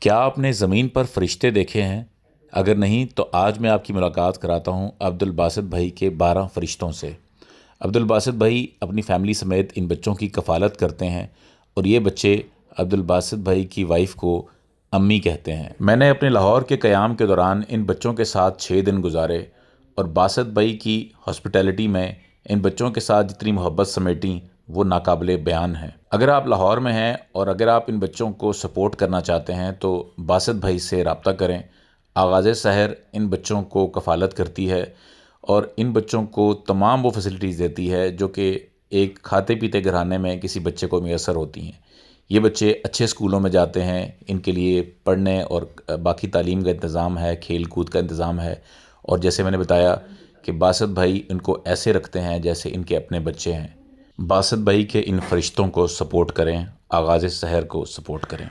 क्या आपने ज़मीन पर फरिश्ते देखे हैं? अगर नहीं तो आज मैं आपकी मुलाकात कराता हूँ अब्दुल बासित भाई के 12 फरिश्तों से। अब्दुल बासित भाई अपनी फैमिली समेत इन बच्चों की कफ़ालत करते हैं और ये बच्चे अब्दुल बासित भाई की वाइफ को अम्मी कहते हैं। मैंने अपने लाहौर के क़याम के दौरान इन बच्चों के साथ 6 दिन गुजारे और बासित भाई की हॉस्पिटैलिटी में इन बच्चों के साथ जितनी मोहब्बत समेटी वो नाकाबिले बयान है। अगर आप लाहौर में हैं और अगर आप इन बच्चों को सपोर्ट करना चाहते हैं तो बासित भाई से रब्ता करें। आगाज़ सहर इन बच्चों को कफ़ालत करती है और इन बच्चों को तमाम वो फैसिलिटीज़ देती है जो कि एक खाते पीते घराने में किसी बच्चे को मैसर होती हैं। ये बच्चे अच्छे स्कूलों में जाते हैं, इनके लिए पढ़ने और बाकी तालीम का इंतज़ाम है, खेल कूद का इंतज़ाम है और जैसे मैंने बताया कि बासित भाई इनको ऐसे रखते हैं जैसे इनके अपने बच्चे हैं। बासित भाई के इन फरिश्तों को सपोर्ट करें, आगाज़ सहर को सपोर्ट करें।